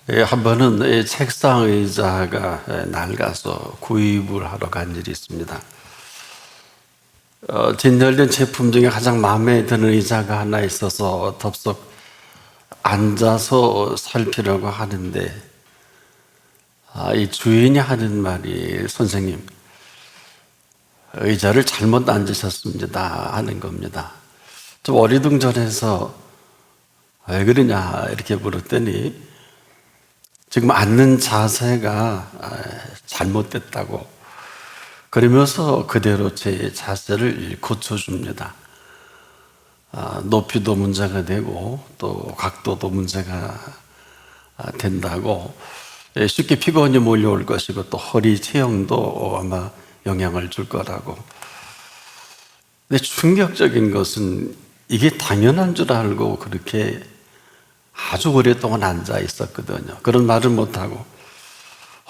한 번은 책상 의자가 낡아서 구입을 하러 간 일이 있습니다. 진열된 제품 중에 가장 마음에 드는 의자가 하나 있어서 덥석 앉아서 살피려고 하는데 이 주인이 하는 말이 선생님, 의자를 잘못 앉으셨습니다 하는 겁니다. 좀 어리둥절해서 왜 그러냐 이렇게 물었더니 지금 앉는 자세가 잘못됐다고 그러면서 그대로 제 자세를 고쳐줍니다. 높이도 문제가 되고 또 각도도 문제가 된다고 쉽게 피곤이 몰려올 것이고 또 허리 체형도 아마 영향을 줄 거라고. 근데 충격적인 것은 이게 당연한 줄 알고 그렇게 아주 오랫동안 앉아 있었거든요. 그런 말을 못하고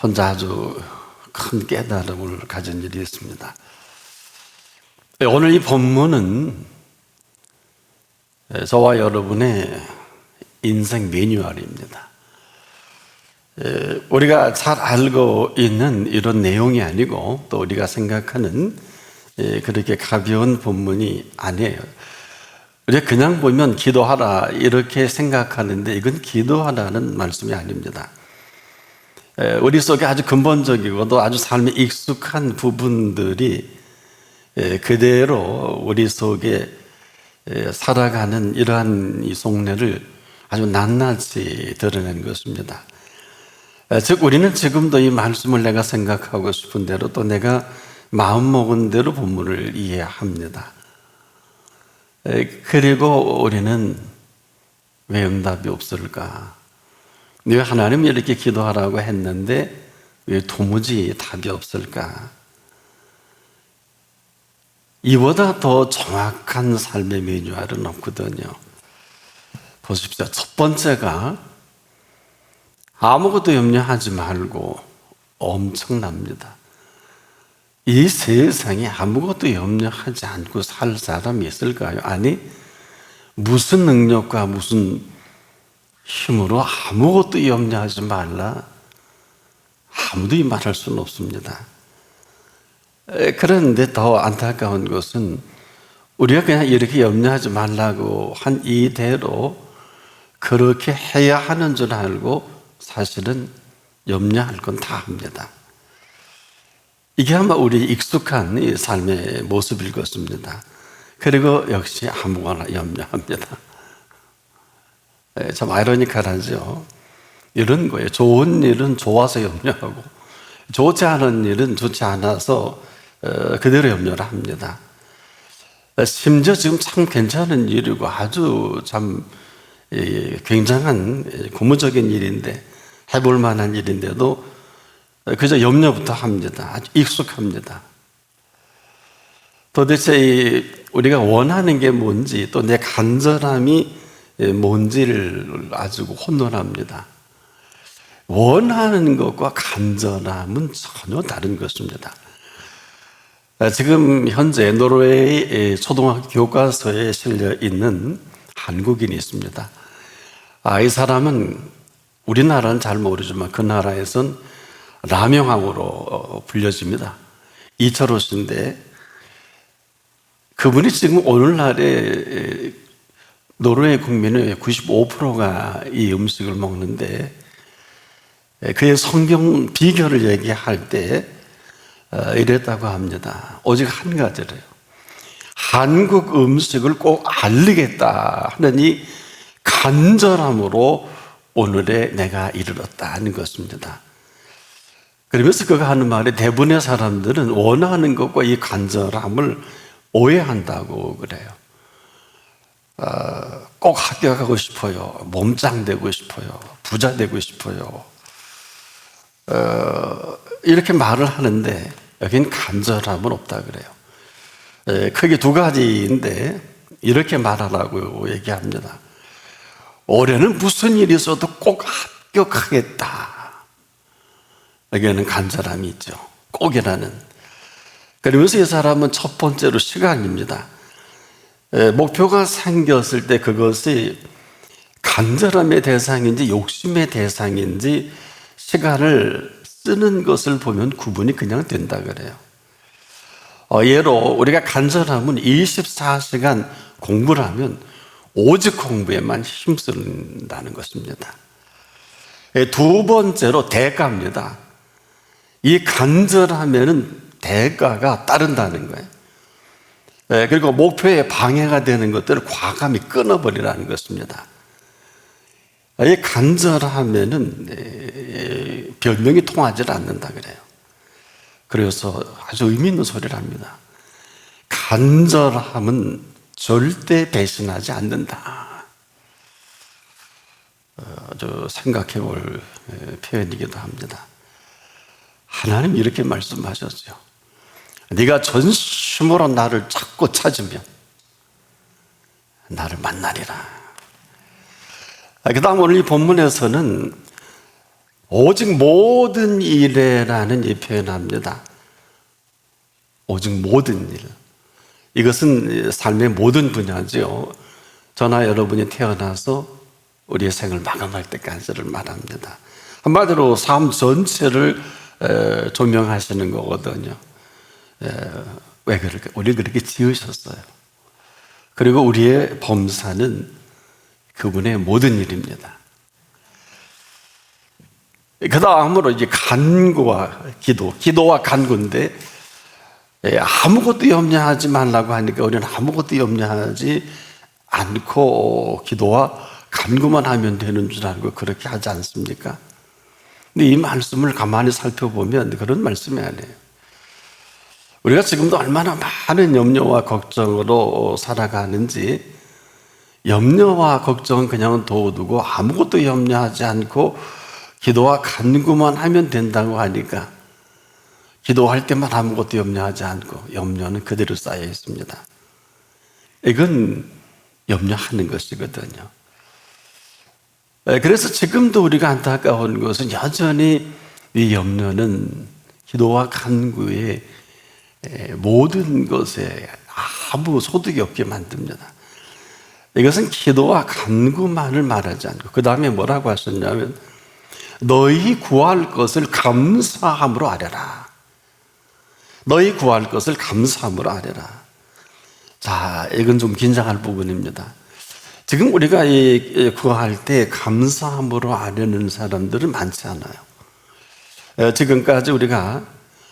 혼자 아주 큰 깨달음을 가진 일이 있습니다. 오늘 이 본문은 저와 여러분의 인생 매뉴얼입니다. 우리가 잘 알고 있는 이런 내용이 아니고 또 우리가 생각하는 그렇게 가벼운 본문이 아니에요. 우리가 그냥 보면 기도하라 이렇게 생각하는데 이건 기도하라는 말씀이 아닙니다. 우리 속에 아주 근본적이고 또 아주 삶에 익숙한 부분들이 그대로 우리 속에 살아가는 이러한 이 속내를 아주 낱낱이 드러낸 것입니다. 즉 우리는 지금도 이 말씀을 내가 생각하고 싶은 대로 또 내가 마음먹은 대로 본문을 이해합니다. 그리고 우리는 왜 응답이 없을까? 왜 하나님이 이렇게 기도하라고 했는데 왜 도무지 답이 없을까? 이보다 더 정확한 삶의 매뉴얼은 없거든요. 보십시오. 첫 번째가 아무것도 염려하지 말고 엄청납니다. 이 세상에 아무것도 염려하지 않고 살 사람이 있을까요? 아니, 무슨 능력과 무슨 힘으로 아무것도 염려하지 말라. 아무도 이 말할 수는 없습니다. 그런데 더 안타까운 것은 우리가 그냥 이렇게 염려하지 말라고 한 이대로 그렇게 해야 하는 줄 알고 사실은 염려할 건 다 합니다. 이게 아마 우리 익숙한 이 삶의 모습일 것입니다. 그리고 역시 아무거나 염려합니다. 참 아이러니컬하죠. 이런 거예요. 좋은 일은 좋아서 염려하고 좋지 않은 일은 좋지 않아서 그대로 염려를 합니다. 심지어 지금 참 괜찮은 일이고 아주 참 굉장한 고무적인 일인데 해볼 만한 일인데도 그저 염려부터 합니다. 아주 익숙합니다. 도대체 우리가 원하는 게 뭔지 또 내 간절함이 뭔지를 아주 혼돈합니다. 원하는 것과 간절함은 전혀 다른 것입니다. 지금 현재 노르웨이 초등학교 교과서에 실려 있는 한국인이 있습니다. 이 사람은 우리나라는 잘 모르지만 그 나라에선 라명왕으로 불려집니다. 이철호 씨인데 그분이 지금 오늘날에 노르웨이 국민의 95%가 이 음식을 먹는데 그의 성경 비결을 얘기할 때 이랬다고 합니다. 오직 한 가지래요. 한국 음식을 꼭 알리겠다 하는 이 간절함으로 오늘에 내가 이르렀다는 것입니다. 그러면서 그가 하는 말이 대부분의 사람들은 원하는 것과 이 간절함을 오해한다고 그래요. 꼭 합격하고 싶어요. 몸짱 되고 싶어요. 부자 되고 싶어요. 이렇게 말을 하는데 여긴 간절함은 없다 그래요. 크게 두 가지인데 이렇게 말하라고 얘기합니다. 올해는 무슨 일이 있어도 꼭 합격하겠다. 여기에는 간절함이 있죠. 꼭이라는. 그러면서 이 사람은 첫 번째로 시간입니다. 목표가 생겼을 때 그것이 간절함의 대상인지 욕심의 대상인지 시간을 쓰는 것을 보면 구분이 그냥 된다 그래요. 예로 우리가 간절함은 24시간 공부를 하면 오직 공부에만 힘쓴다는 것입니다. 두 번째로 대가입니다. 이 간절함에는 대가가 따른다는 거예요. 그리고 목표에 방해가 되는 것들을 과감히 끊어버리라는 것입니다. 이 간절함에는 별명이 통하지 않는다 그래요. 그래서 아주 의미 있는 소리를 합니다. 간절함은 절대 배신하지 않는다. 아주 생각해 볼 표현이기도 합니다. 하나님 이렇게 말씀하셨죠. 네가 전심으로 나를 찾고 찾으면 나를 만나리라. 그 다음 오늘 이 본문에서는 오직 모든 일에라는 이 표현합니다. 오직 모든 일. 이것은 삶의 모든 분야죠. 저나 여러분이 태어나서 우리의 생을 마감할 때까지를 말합니다. 한마디로 삶 전체를 조명하시는 거거든요. 왜 그럴까? 우리 그렇게 지으셨어요. 그리고 우리의 범사는 그분의 모든 일입니다. 그 다음으로 이제 간구와 기도와 간구인데, 아무것도 염려하지 말라고 하니까 우리는 아무것도 염려하지 않고 기도와 간구만 하면 되는 줄 알고 그렇게 하지 않습니까? 근데 이 말씀을 가만히 살펴보면 그런 말씀이 아니에요. 우리가 지금도 얼마나 많은 염려와 걱정으로 살아가는지, 염려와 걱정은 그냥 둬두고 아무것도 염려하지 않고 기도와 간구만 하면 된다고 하니까 기도할 때만 아무것도 염려하지 않고 염려는 그대로 쌓여 있습니다. 이건 염려하는 것이거든요. 그래서 지금도 우리가 안타까운 것은 여전히 이 염려는 기도와 간구의 모든 것에 아무 소득이 없게 만듭니다. 이것은 기도와 간구만을 말하지 않고 그 다음에 뭐라고 하셨냐면 너희 구할 것을 감사함으로 아뢰라. 너희 구할 것을 감사함으로 아뢰라. 자, 이건 좀 긴장할 부분입니다. 지금 우리가 구할 때 감사함으로 아뢰는 사람들은 많지 않아요. 지금까지 우리가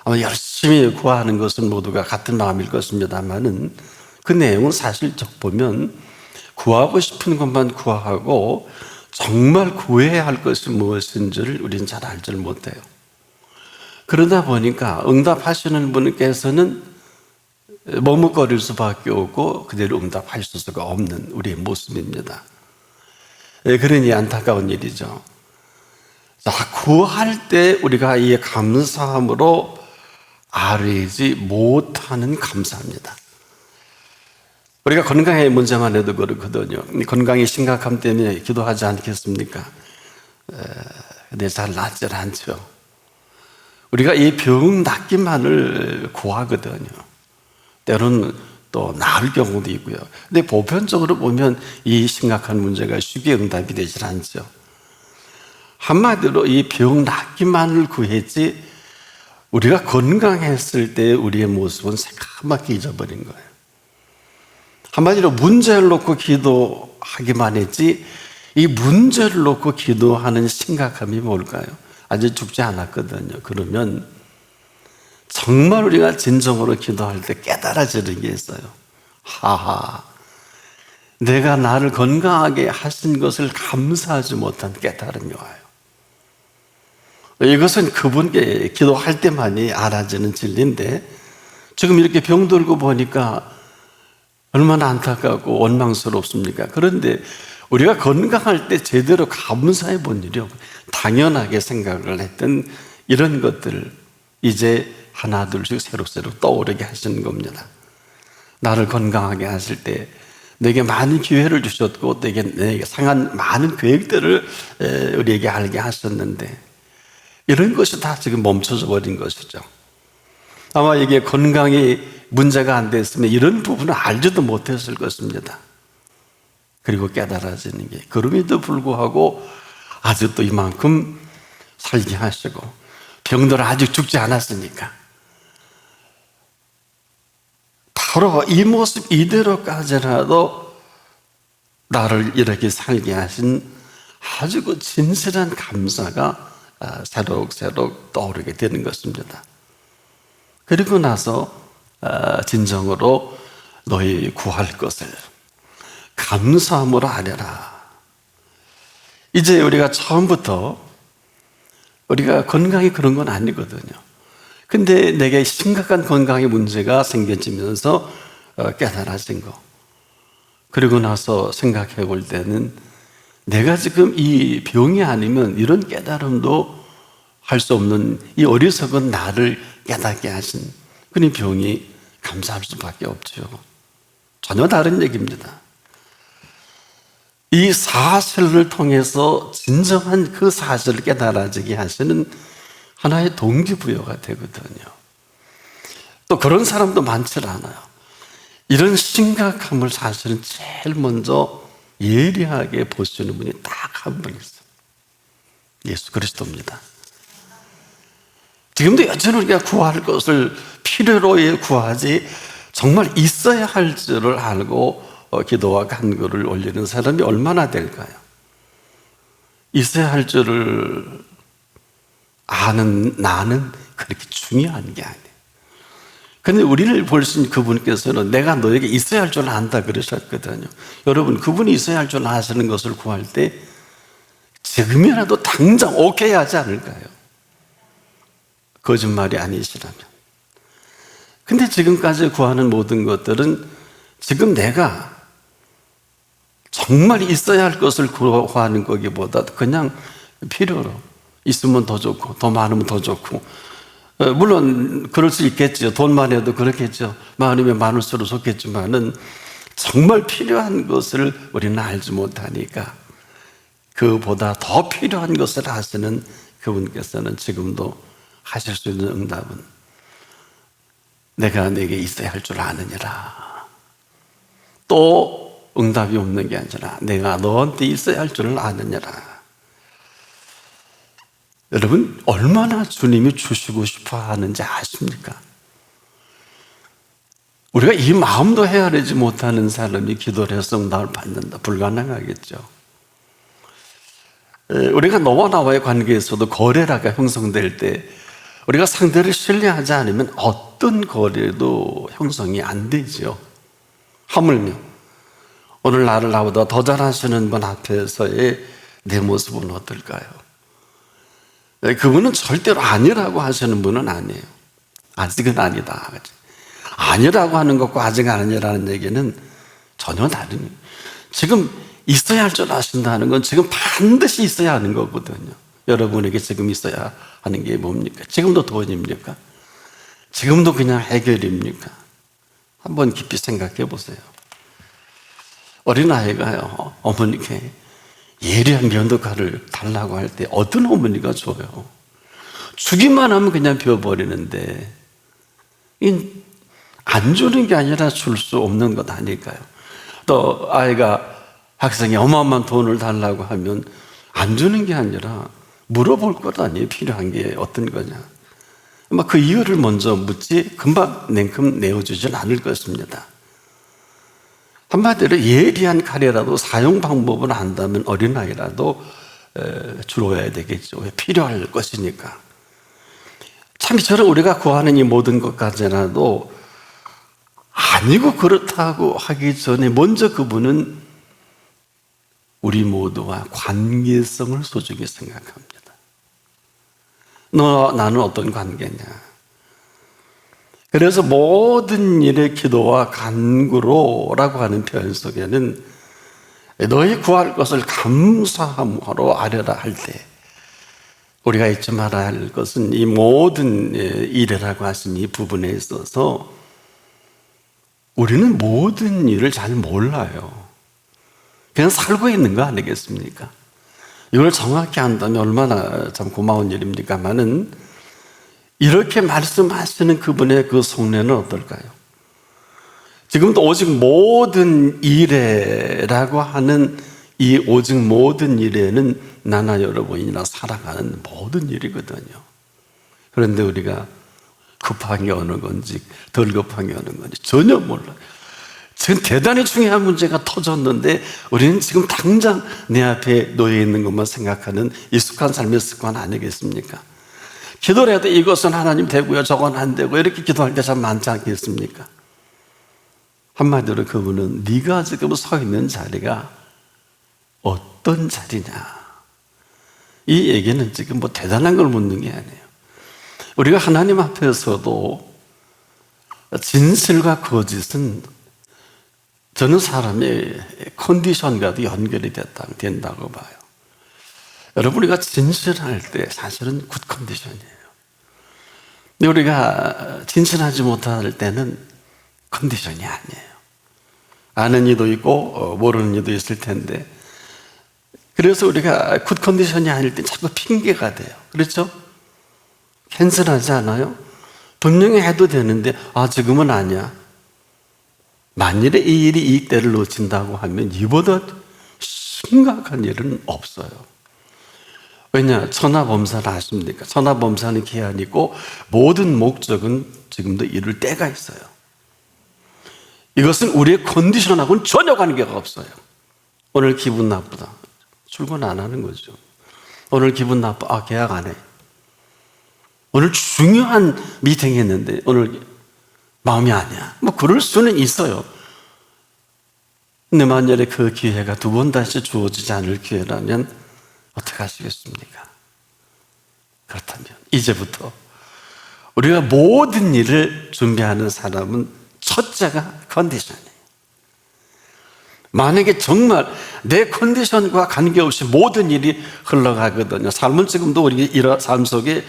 아마 열심히 구하는 것은 모두가 같은 마음일 것입니다만은 그 내용은 사실적 보면 구하고 싶은 것만 구하고 정말 구해야 할 것이 무엇인지를 우리는 잘 알지를 못해요. 그러다 보니까 응답하시는 분께서는 머뭇거릴 수밖에 없고 그대로 응답할 수가 없는 우리의 모습입니다. 그러니 안타까운 일이죠. 자, 구할 때 우리가 이 감사함으로 아뢰지 못하는 감사합니다. 우리가 건강의 문제만 해도 그렇거든요. 건강이 심각함 때문에 기도하지 않겠습니까? 근데 잘 낫질 않죠. 우리가 이 병 낫기만을 구하거든요. 때로는 또 나을 경우도 있고요. 근데 보편적으로 보면 이 심각한 문제가 쉽게 응답이 되질 않죠. 한마디로 이 병 낫기만을 구했지 우리가 건강했을 때 우리의 모습은 새까맣게 잊어버린 거예요. 한마디로 문제를 놓고 기도하기만 했지 이 문제를 놓고 기도하는 심각함이 뭘까요? 아직 죽지 않았거든요. 그러면 정말 우리가 진정으로 기도할 때 깨달아지는 게 있어요. 하하, 내가 나를 건강하게 하신 것을 감사하지 못한 깨달음이 와요. 이것은 그분께 기도할 때만이 알아지는 진리인데 지금 이렇게 병들고 보니까 얼마나 안타깝고 원망스럽습니까? 그런데 우리가 건강할 때 제대로 감사해 본 일이 없고 당연하게 생각을 했던 이런 것들을 이제 하나둘씩 새록새록 떠오르게 하시는 겁니다. 나를 건강하게 하실 때 내게 많은 기회를 주셨고 내게 상한 많은 계획들을 우리에게 알게 하셨는데 이런 것이 다 지금 멈춰져 버린 것이죠. 아마 이게 건강이 문제가 안 됐으면 이런 부분을 알지도 못했을 것입니다. 그리고 깨달아지는 게, 그럼에도 불구하고 아직도 이만큼 살게 하시고 병들어 아직 죽지 않았으니까 바로 이 모습 이대로까지라도 나를 이렇게 살게 하신 아주 그 진실한 감사가 새록새록 떠오르게 되는 것입니다. 그리고 나서 진정으로 너희 구할 것을 감사함으로 하려라. 이제 우리가 처음부터 우리가 건강이 그런 건 아니거든요. 근데 내게 심각한 건강의 문제가 생겨지면서 깨달아진 거, 그리고 나서 생각해 볼 때는 내가 지금 이 병이 아니면 이런 깨달음도 할 수 없는 이 어리석은 나를 깨닫게 하신 그런 병이 감사할 수밖에 없죠. 전혀 다른 얘기입니다. 이 사실을 통해서 진정한 그 사실을 깨달아지게 하시는 하나의 동기부여가 되거든요. 또 그런 사람도 많지 않아요. 이런 심각함을 사실은 제일 먼저 예리하게 보시는 분이 딱 한 분 있어요. 예수 그리스도입니다. 지금도 여전히 우리가 구할 것을 필요로 구하지 정말 있어야 할 줄을 알고 기도와 간구를 올리는 사람이 얼마나 될까요? 있어야 할 줄을 아는 나는 그렇게 중요한 게 아니에요. 근데 우리를 보신 그분께서는 내가 너에게 있어야 할 줄 안다 그러셨거든요. 여러분, 그분이 있어야 할 줄 아시는 것을 구할 때 지금이라도 당장 오케이 하지 않을까요? 거짓말이 아니시라면. 근데 지금까지 구하는 모든 것들은 지금 내가 정말 있어야 할 것을 구하는 거기보다 그냥 필요로 있으면 더 좋고 더 많으면 더 좋고, 물론 그럴 수 있겠죠. 돈만 해도 그렇겠죠. 많으면 많을수록 좋겠지만은 정말 필요한 것을 우리는 알지 못하니까 그보다 더 필요한 것을 하시는 그분께서는 지금도 하실 수 있는 응답은 내가 내게 있어야 할 줄 아느니라. 또 응답이 없는 게 아니라 내가 너한테 있어야 할 줄 아느니라. 여러분, 얼마나 주님이 주시고 싶어 하는지 아십니까? 우리가 이 마음도 헤아리지 못하는 사람이 기도를 해서 응답을 받는다. 불가능하겠죠. 우리가 너와 나와의 관계에서도 거래라가 형성될 때 우리가 상대를 신뢰하지 않으면 어떤 거래도 형성이 안 되죠. 하물며 오늘 나를 나보다 더 잘하시는 분 앞에서의 내 모습은 어떨까요? 그분은 절대로 아니라고 하시는 분은 아니에요. 아직은 아니다. 아니라고 하는 것과 아직 아니라는 얘기는 전혀 다릅니다. 지금 있어야 할 줄 아신다는 건 지금 반드시 있어야 하는 거거든요. 여러분에게 지금 있어야 하는 게 뭡니까? 지금도 돈입니까? 지금도 그냥 해결입니까? 한번 깊이 생각해 보세요. 어린아이가요, 어머니께 예리한 면도칼을 달라고 할 때 어떤 어머니가 줘요? 주기만 하면 그냥 비워버리는데 안 주는 게 아니라 줄 수 없는 것 아닐까요? 또 아이가 학생이 어마어마한 돈을 달라고 하면 안 주는 게 아니라 물어볼 것 아니에요. 필요한 게 어떤 거냐. 그 이유를 먼저 묻지 금방 냉큼 내어주진 않을 것입니다. 한마디로 예리한 칼이라도 사용 방법을 안다면 어린아이라도 주어야 되겠죠. 필요할 것이니까. 참 이처럼 우리가 구하는 이 모든 것까지라도 아니고 그렇다고 하기 전에 먼저 그분은 우리 모두와 관계성을 소중히 생각합니다. 너와 나는 어떤 관계냐. 그래서 모든 일의 기도와 간구로라고 하는 표현 속에는 너희 구할 것을 감사함으로 아뢰라 할 때 우리가 잊지 말아야 할 것은 이 모든 일이라고 하신 이 부분에 있어서 우리는 모든 일을 잘 몰라요. 그냥 살고 있는 거 아니겠습니까? 이걸 정확히 안다면 얼마나 참 고마운 일입니까만은 이렇게 말씀하시는 그분의 그 속내는 어떨까요? 지금도 오직 모든 일에라고 하는 이 오직 모든 일에는 나나 여러분이나 살아가는 모든 일이거든요. 그런데 우리가 급한 게 어느 건지 덜 급한 게 어느 건지 전혀 몰라요. 지금 대단히 중요한 문제가 터졌는데 우리는 지금 당장 내 앞에 놓여 있는 것만 생각하는 익숙한 삶의 습관 아니겠습니까? 기도를 해도 이것은 하나님 되고요, 저건 안 되고 이렇게 기도할 때 참 많지 않겠습니까? 한마디로 그분은 네가 지금 서 있는 자리가 어떤 자리냐, 이 얘기는 지금 뭐 대단한 걸 묻는 게 아니에요. 우리가 하나님 앞에서도 진실과 거짓은 저는 사람의 컨디션과도 연결이 된다고 봐요. 여러분, 우리가 진실할 때 사실은 굿 컨디션이에요. 근데 우리가 진실하지 못할 때는 컨디션이 아니에요. 아는 이도 있고 모르는 이도 있을 텐데, 그래서 우리가 굿 컨디션이 아닐 때 자꾸 핑계가 돼요. 그렇죠? 캔슬하지 않아요? 분명히 해도 되는데 지금은 아니야. 만일에 이 일이 이 때를 놓친다고 하면 이보다 심각한 일은 없어요. 왜냐? 천하범사를 아십니까? 천하범사는 기한이 있고 모든 목적은 지금도 이룰 때가 있어요. 이것은 우리의 컨디션하고는 전혀 관계가 없어요. 오늘 기분 나쁘다, 출근 안 하는 거죠. 오늘 기분 나빠, 계약 안 해. 오늘 중요한 미팅 했는데 오늘 마음이 아니야. 뭐 그럴 수는 있어요. 근데 만약에 그 기회가 두 번 다시 주어지지 않을 기회라면 어떻게 하시겠습니까? 그렇다면 이제부터 우리가 모든 일을 준비하는 사람은 첫째가 컨디션이에요. 만약에 정말 내 컨디션과 관계없이 모든 일이 흘러가거든요. 삶은 지금도 우리 삶 속에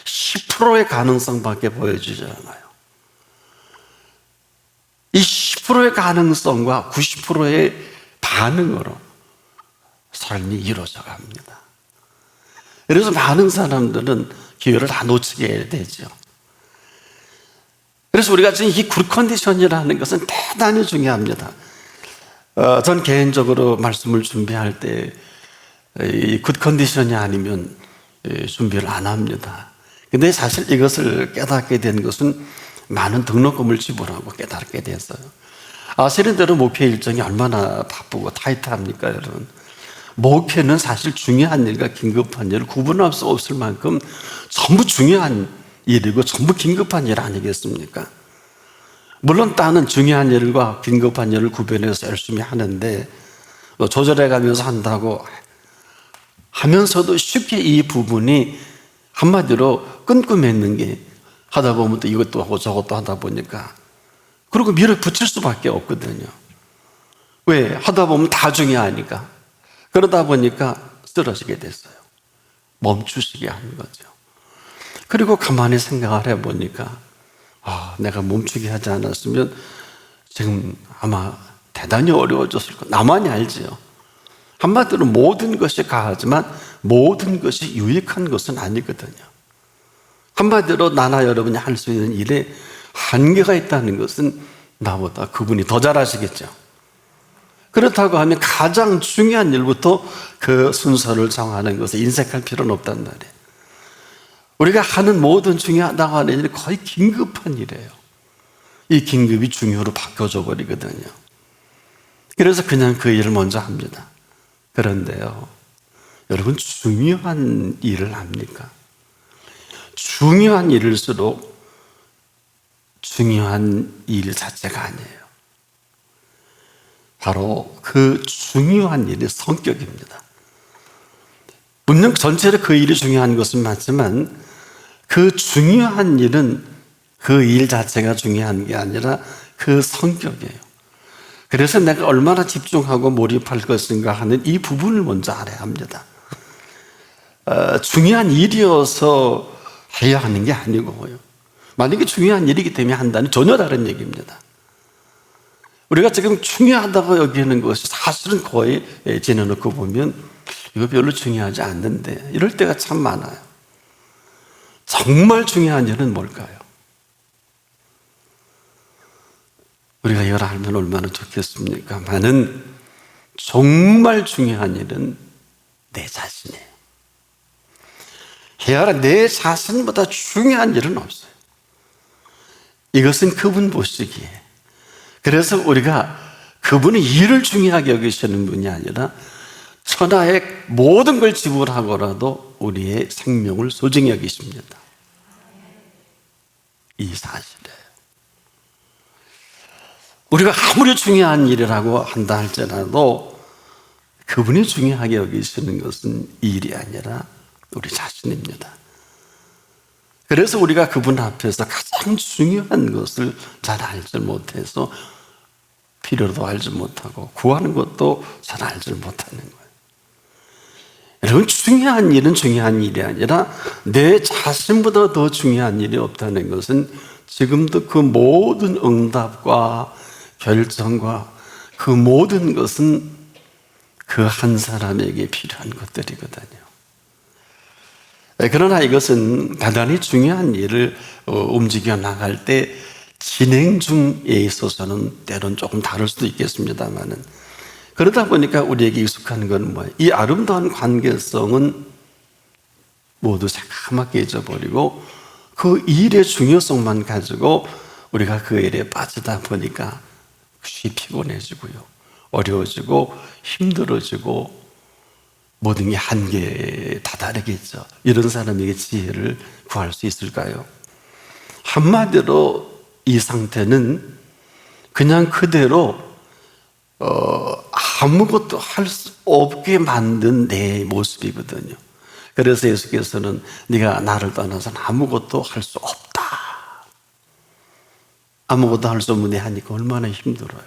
10%의 가능성밖에 보여주지 않아요. 이 10%의 가능성과 90%의 반응으로 삶이 이루어져 갑니다. 그래서 많은 사람들은 기회를 다 놓치게 되죠. 그래서 우리가 지금 이 굿 컨디션이라는 것은 대단히 중요합니다. 전 개인적으로 말씀을 준비할 때 이 굿 컨디션이 아니면 준비를 안 합니다. 근데 사실 이것을 깨닫게 된 것은 많은 등록금을 지불하고 깨닫게 됐어요. 아시는 대로 목회 일정이 얼마나 바쁘고 타이트합니까, 여러분? 목회는 사실 중요한 일과 긴급한 일을 구분할 수 없을 만큼 전부 중요한 일이고 전부 긴급한 일 아니겠습니까? 물론 딴은 중요한 일과 긴급한 일을 구별해서 열심히 하는데 조절해 가면서 한다고 하면서도 쉽게 이 부분이 한마디로 끈끈맺는 게 하다 보면 또 이것도 하고 저것도 하다 보니까 그리고 밀어붙일 수밖에 없거든요. 왜? 하다 보면 다 중요하니까. 그러다 보니까 쓰러지게 됐어요. 멈추시게 하는 거죠. 그리고 가만히 생각을 해보니까 내가 멈추게 하지 않았으면 지금 아마 대단히 어려워졌을 거예요. 나만이 알지요. 한마디로 모든 것이 가하지만 모든 것이 유익한 것은 아니거든요. 한마디로 나나 여러분이 할 수 있는 일에 한계가 있다는 것은 나보다 그분이 더 잘하시겠죠. 그렇다고 하면 가장 중요한 일부터 그 순서를 정하는 것에 인색할 필요는 없단 말이에요. 우리가 하는 모든 중요하다고 하는 일이 거의 긴급한 일이에요. 이 긴급이 중요로 바뀌어져 버리거든요. 그래서 그냥 그 일을 먼저 합니다. 그런데요, 여러분, 중요한 일을 합니까? 중요한 일일수록 중요한 일 자체가 아니에요. 바로 그 중요한 일의 성격입니다. 물론 전체로 그 일이 중요한 것은 맞지만 그 중요한 일은 그 일 자체가 중요한 게 아니라 그 성격이에요. 그래서 내가 얼마나 집중하고 몰입할 것인가 하는 이 부분을 먼저 알아야 합니다. 중요한 일이어서 해야 하는 게 아니고요. 만약에 중요한 일이기 때문에 한다는 전혀 다른 얘기입니다. 우리가 지금 중요하다고 여기는 것이 사실은 거의 지내놓고 보면 이거 별로 중요하지 않는데 이럴 때가 참 많아요. 정말 중요한 일은 뭘까요? 우리가 이걸 알면 얼마나 좋겠습니까? 나는 정말 중요한 일은 내 자신이에요. 헤아라, 내 자신보다 중요한 일은 없어요. 이것은 그분 보시기에. 그래서 우리가 그분의 일을 중요하게 여기시는 분이 아니라 천하의 모든 걸 지불하고라도 우리의 생명을 소중히 여기십니다. 이 사실이에요. 우리가 아무리 중요한 일이라고 한다 할지라도 그분이 중요하게 여기시는 것은 일이 아니라 우리 자신입니다. 그래서 우리가 그분 앞에서 가장 중요한 것을 잘 알지 못해서 필요도 알지 못하고 구하는 것도 잘 알지 못하는 거예요. 여러분, 중요한 일은 중요한 일이 아니라 내 자신보다 더 중요한 일이 없다는 것은 지금도 그 모든 응답과 결정과 그 모든 것은 그 한 사람에게 필요한 것들이거든요. 그러나 이것은 대단히 중요한 일을 움직여 나갈 때 진행 중에 있어서는 때론 조금 다를 수도 있겠습니다만은, 그러다 보니까 우리에게 익숙한 건 뭐예요? 이 아름다운 관계성은 모두 새까맣게 잊어버리고 그 일의 중요성만 가지고 우리가 그 일에 빠지다 보니까 그것이 피곤해지고요, 어려워지고 힘들어지고 모든 게 한계에 다다르겠죠. 이런 사람에게 지혜를 구할 수 있을까요? 한마디로 이 상태는 그냥 그대로 아무것도 할 수 없게 만든 내 모습이거든요. 그래서 예수께서는 네가 나를 떠나서는 아무것도 할 수 없다. 아무것도 할 수 없는데 하니까 얼마나 힘들어요.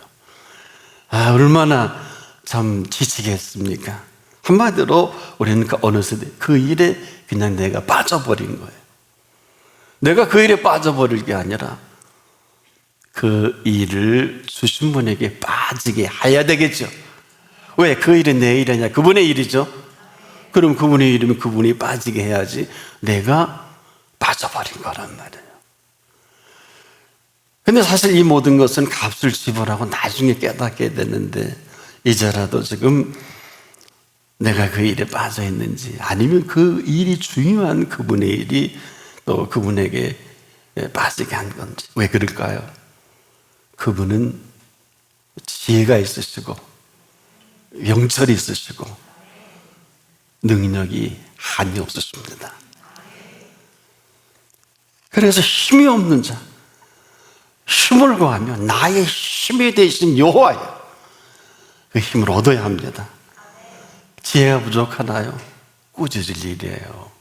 얼마나 참 지치겠습니까? 한마디로 우리는 어느새 그 일에 그냥 내가 빠져버린 거예요. 내가 그 일에 빠져버릴 게 아니라 그 일을 주신 분에게 빠지게 해야 되겠죠. 왜? 그 일은 내 일이 아니라 그분의 일이죠. 그럼 그분의 일이면 그분이 빠지게 해야지 내가 빠져버린 거란 말이에요. 근데 사실 이 모든 것은 값을 지불하고 나중에 깨닫게 되는데, 이제라도 지금 내가 그 일에 빠져 있는지, 아니면 그 일이 중요한 그분의 일이 또 그분에게 빠지게 한 건지. 왜 그럴까요? 그분은 지혜가 있으시고 영철이 있으시고 능력이 한이 없으십니다. 그래서 힘이 없는 자, 힘을 구하면 나의 힘이 되신 여호와예요. 그 힘을 얻어야 합니다. 지혜가 부족하나요? 꾸짖을 일이에요.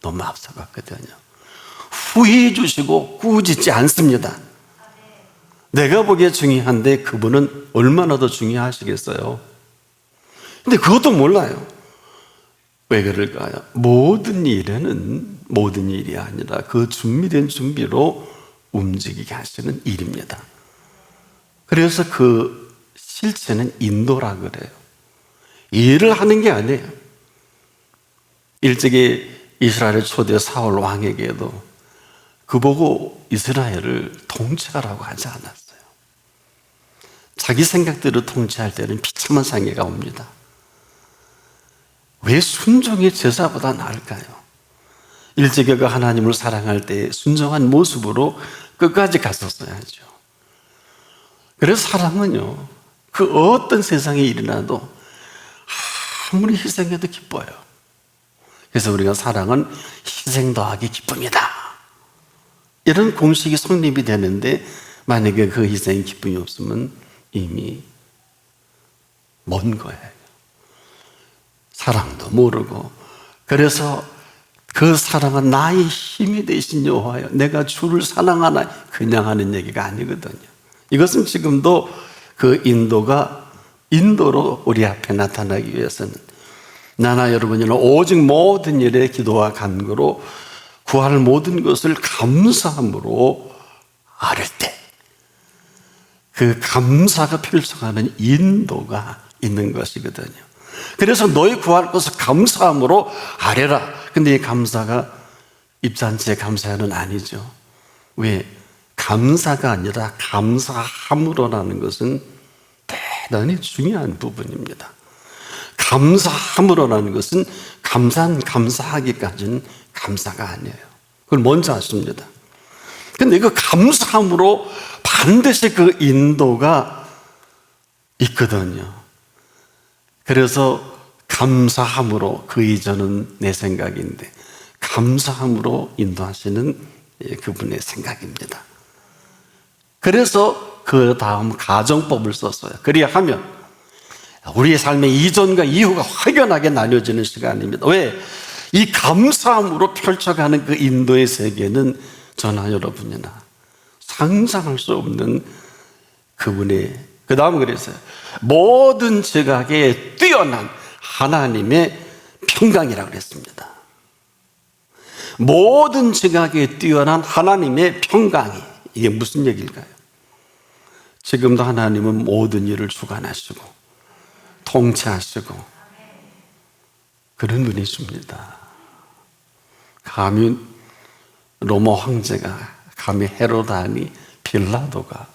너무 앞서갔거든요. 후회해 주시고 꾸짖지 않습니다. 내가 보기에 중요한데 그분은 얼마나 더 중요하시겠어요? 근데 그것도 몰라요. 왜 그럴까요? 모든 일에는 모든 일이 아니라 그 준비된 준비로 움직이게 하시는 일입니다. 그래서 그 실체는 인도라 그래요. 일을 하는 게 아니에요. 일찍이 이스라엘의 초대 사울 왕에게도 그보고 이스라엘을 통치하라고 하지 않았어요. 자기 생각대로 통치할 때는 비참한 상해가 옵니다. 왜 순종이 제사보다 나을까요? 일찍이가 하나님을 사랑할 때 순종한 모습으로 끝까지 갔었어야죠. 그래서 사랑은요, 그 어떤 세상에 일어나도 아무리 희생해도 기뻐요. 그래서 우리가 사랑은 희생 더하기 기쁨이다, 이런 공식이 성립이 되는데, 만약에 그 희생이 기쁨이 없으면 이미 먼 거예요. 사랑도 모르고. 그래서 그 사랑은 나의 힘이 되신 여호와여, 내가 주를 사랑하나, 그냥 하는 얘기가 아니거든요. 이것은 지금도 그 인도로 우리 앞에 나타나기 위해서는 나나 여러분이는 오직 모든 일에 기도와 간구로 구할 모든 것을 감사함으로 아를 때, 그 감사가 필성하는 인도가 있는 것이거든요. 그래서 너희 구할 것을 감사함으로 아뢰라. 근데 이 감사가 입잔치의 감사는 아니죠. 왜? 감사가 아니라 감사함으로라는 것은 대단히 중요한 부분입니다. 감사함으로라는 것은 감사하기까지는 감사가 아니에요. 그걸 먼저 아십니다. 근데 그 감사함으로 반드시 그 인도가 있거든요. 그래서 감사함으로, 그 이전은 내 생각인데 감사함으로 인도하시는 그분의 생각입니다. 그래서 그 다음 가정법을 썼어요. 그리하면 우리의 삶의 이전과 이후가 확연하게 나뉘어지는 시간입니다. 왜? 이 감사함으로 펼쳐가는 그 인도의 세계는 저나 여러분이나 상상할 수 없는 그분의, 그 다음 그랬어요. 모든 지각에 뛰어난 하나님의 평강이라고 그랬습니다. 모든 지각에 뛰어난 하나님의 평강이, 이게 무슨 얘기일까요? 지금도 하나님은 모든 일을 주관하시고 통치하시고 그런 분이십니다. 감히 로마 황제가, 감히 헤로다니, 빌라도가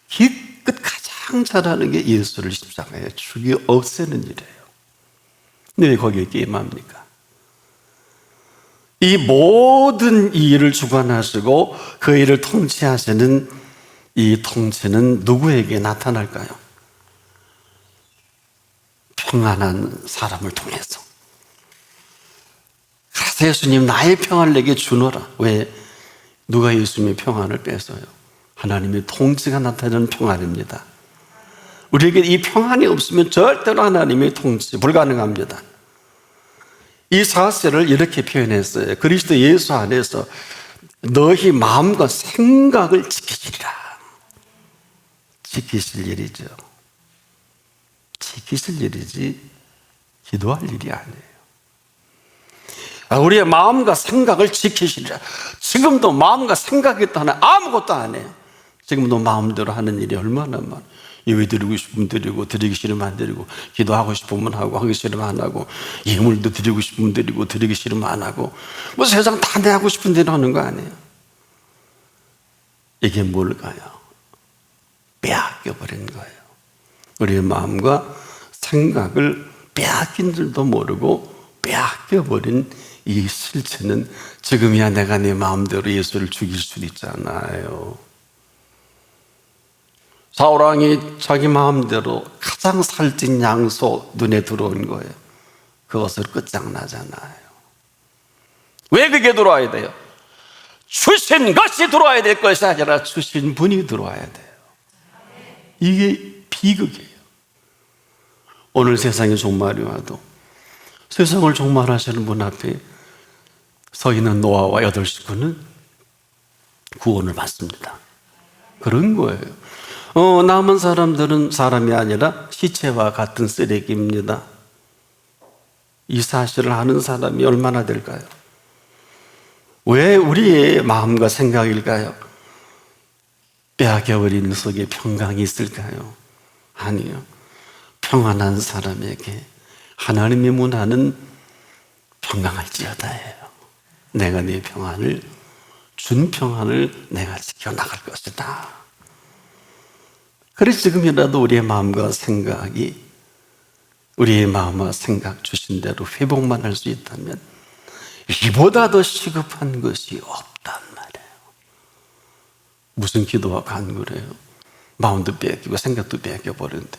기껏 가장 잘하는 게 예수를 십자가에 죽여 없애는 일이에요. 근데 왜 거기에 게임합니까? 이 모든 이 일을 주관하시고 그 일을 통치하시는 이 통치는 누구에게 나타날까요? 평안한 사람을 통해서. 그래서 예수님, 나의 평안을 내게 주노라. 왜? 누가 예수님의 평안을 뺏어요? 하나님의 통치가 나타내는 평안입니다. 우리에게 이 평안이 없으면 절대로 하나님의 통치 불가능합니다. 이 사실을 이렇게 표현했어요. 그리스도 예수 안에서 너희 마음과 생각을 지키시리라. 지키실 일이죠. 지키실 일이지 기도할 일이 아니에요. 우리의 마음과 생각을 지키시리라. 지금도 마음과 생각이 떠나 아무것도 안 해요. 지금도 마음대로 하는 일이 얼마나 많아요. 예배 드리고 싶으면 드리고, 드리기 싫으면 안 드리고, 기도하고 싶으면 하고, 하기 싫으면 안 하고, 예물도 드리고 싶으면 드리고, 드리기 싫으면 안 하고, 뭐 세상 다 내 하고 싶은 대로 하는 거 아니에요. 이게 뭘까요? 빼앗겨버린 거예요. 우리의 마음과 생각을 빼앗긴 줄도 모르고 빼앗겨버린 이 실체는 지금이야 내가 내 마음대로 예수를 죽일 수 있잖아요. 사울왕이 자기 마음대로 가장 살찐 양소 눈에 들어온 거예요. 그것을 끝장나잖아요. 왜 그게 들어와야 돼요? 주신 것이 들어와야 될 것이 아니라 주신 분이 들어와야 돼요. 이게 비극이에요. 오늘 세상에 종말이 와도 세상을 종말하시는 분 앞에 서 있는 노아와 8 식구는 구원을 받습니다. 그런 거예요. 남은 사람들은 사람이 아니라 시체와 같은 쓰레기입니다. 이 사실을 아는 사람이 얼마나 될까요? 왜 우리의 마음과 생각일까요? 빼앗겨버리는 속에 평강이 있을까요? 아니요. 평안한 사람에게 하나님의 문화는 평강할지어다예요. 내가 네 평안을, 준 평안을 내가 지켜나갈 것이다. 그래서 지금이라도 우리의 마음과 생각이, 우리의 마음과 생각 주신 대로 회복만 할 수 있다면 이보다 더 시급한 것이 없단 말이에요. 무슨 기도와 간구래요? 마음도 뺏기고 생각도 뺏겨버리는데,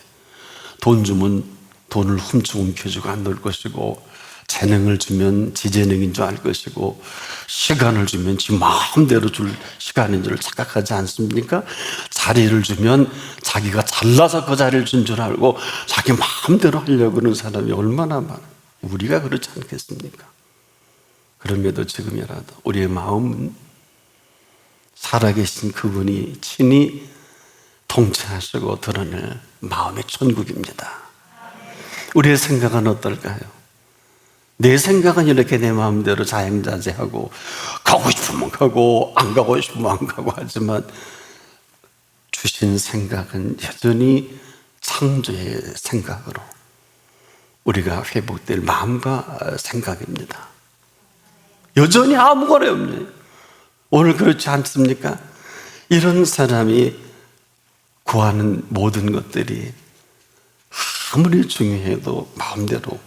돈 주면 돈을 움켜쥐고 안 놀 것이고, 재능을 주면 지 재능인 줄 알 것이고, 시간을 주면 지 마음대로 줄 시간인 줄 착각하지 않습니까? 자리를 주면 자기가 잘나서 그 자리를 준 줄 알고 자기 마음대로 하려고 하는 사람이 얼마나 많아요. 우리가 그렇지 않겠습니까? 그럼에도 지금이라도 우리의 마음은 살아계신 그분이 친히 통치하시고 드러낼 마음의 천국입니다. 우리의 생각은 어떨까요? 내 생각은 이렇게 내 마음대로 자양자재하고, 가고 싶으면 가고 안 가고 싶으면 안 가고 하지만, 주신 생각은 여전히 창조의 생각으로 우리가 회복될 마음과 생각입니다. 여전히 아무 거래 없네요. 오늘 그렇지 않습니까? 이런 사람이 구하는 모든 것들이 아무리 중요해도 마음대로,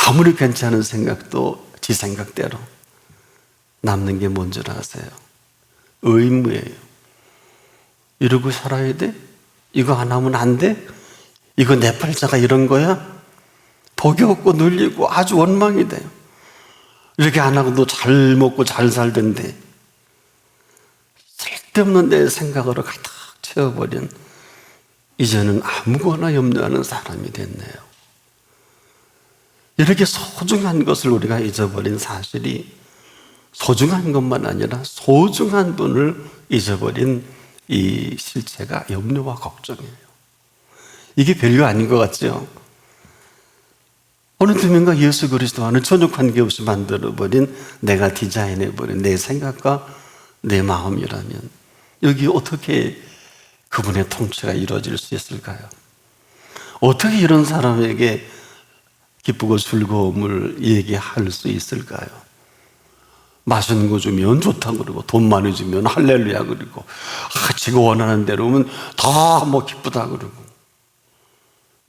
아무리 괜찮은 생각도 지 생각대로 남는 게 뭔 줄 아세요? 의무예요. 이러고 살아야 돼? 이거 안 하면 안 돼? 이거 내 팔자가 이런 거야? 복이 없고 눌리고 아주 원망이 돼요. 이렇게 안 하고도 잘 먹고 잘 살던데 쓸데없는 내 생각으로 가득 채워버린, 이제는 아무거나 염려하는 사람이 됐네요. 이렇게 소중한 것을 우리가 잊어버린 사실이, 소중한 것만 아니라 소중한 분을 잊어버린 이 실체가 염려와 걱정이에요. 이게 별거 아닌 것 같죠? 어느 두 명과 예수 그리스도와는 전혀 관계없이 만들어버린, 내가 디자인해버린 내 생각과 내 마음이라면 여기 어떻게 그분의 통치가 이루어질 수 있을까요? 어떻게 이런 사람에게 기쁘고 즐거움을 얘기할 수 있을까요? 맛있는 거 주면 좋다고 그러고, 돈 많이 주면 할렐루야 그러고, 지가 원하는 대로 오면 다 뭐 기쁘다 그러고,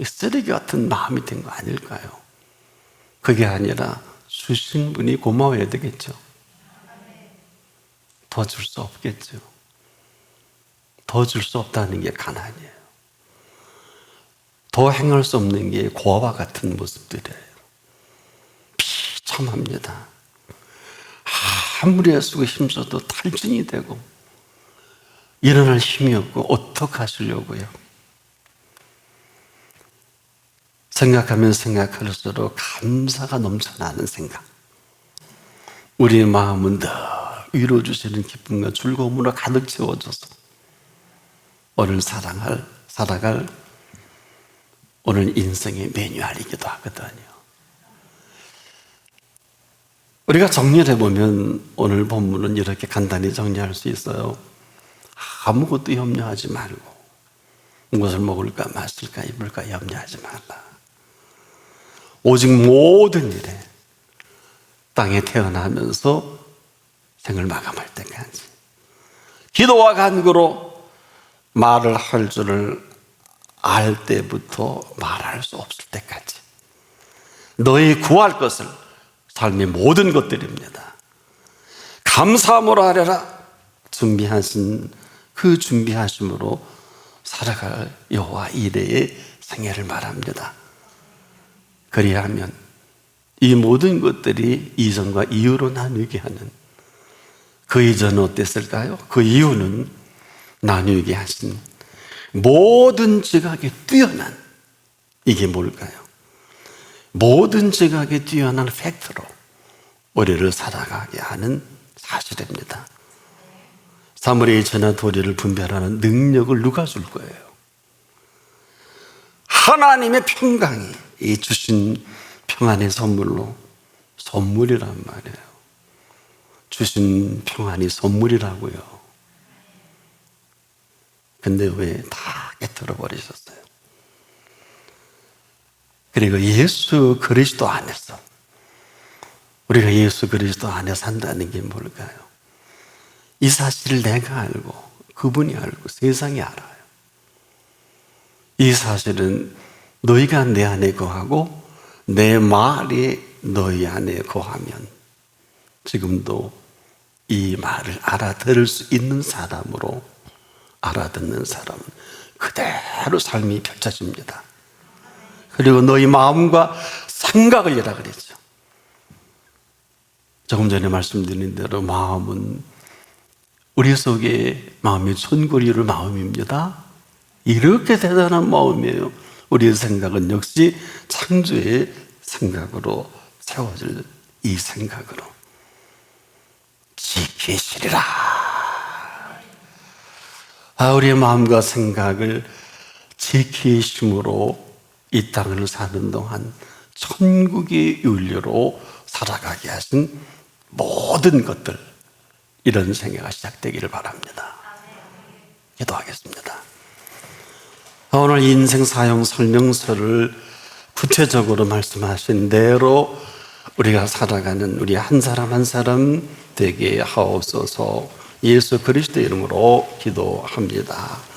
쓰레기 같은 마음이 된 거 아닐까요? 그게 아니라 주신 분이 고마워야 되겠죠. 더 줄 수 없겠죠. 더 줄 수 없다는 게 가난이에요. 더 행할 수 없는 게 고아와 같은 모습들이에요. 비참합니다. 아무리 애쓰고 힘써도 탈진이 되고 일어날 힘이 없고 어떡하시려고요? 생각하면 생각할수록 감사가 넘쳐나는 생각. 우리의 마음은 늘 위로 주시는 기쁨과 즐거움으로 가득 채워져서 오늘 살아갈 오늘 인생의 매뉴얼이기도 하거든요. 우리가 정리를 해보면 오늘 본문은 이렇게 간단히 정리할 수 있어요. 아무것도 염려하지 말고, 무엇을 먹을까 마실까 입을까 염려하지 말라. 오직 모든 일에 땅에 태어나면서 생을 마감할 때까지 기도와 간구로 말을 할 줄을 알 때부터 말할 수 없을 때까지 너희 구할 것을, 삶의 모든 것들입니다, 감사함으로 하려라. 준비하신 그 준비하심으로 살아갈 여호와 이레의 생애를 말합니다. 그리하면 이 모든 것들이 이전과 이후로 나누게 하는, 그 이전은 어땠을까요? 그 이유는 나누게 하신 모든 지각에 뛰어난, 이게 뭘까요? 모든 지각에 뛰어난 팩트로 우리를 살아가게 하는 사실입니다. 사물의 이치나 도리를 분별하는 능력을 누가 줄 거예요? 하나님의 평강이, 이 주신 평안의 선물로, 선물이란 말이에요. 주신 평안이 선물이라고요. 근데 왜 다 깨트려 버리셨어요? 그리고 예수 그리스도 안에서, 우리가 예수 그리스도 안에 산다는 게 뭘까요? 이 사실을 내가 알고 그분이 알고 세상이 알아요. 이 사실은 너희가 내 안에 거하고 내 말이 너희 안에 거하면 지금도 이 말을 알아들을 수 있는 사람으로, 알아듣는 사람은 그대로 삶이 펼쳐집니다. 그리고 너희 마음과 생각을 이라 그랬죠. 조금 전에 말씀드린 대로 마음은 우리 속에 마음이 천구리를 마음입니다. 이렇게 대단한 마음이에요. 우리의 생각은 역시 창조의 생각으로 세워질 이 생각으로 지키시리라. 우리의 마음과 생각을 지키심으로 이 땅을 사는 동안 천국의 윤리로 살아가게 하신 모든 것들, 이런 생애가 시작되기를 바랍니다. 기도하겠습니다. 오늘 인생 사용 설명서를 구체적으로 말씀하신 대로 우리가 살아가는 우리 한 사람 한 사람 되게 하옵소서. 예수 그리스도 이름으로 기도합니다.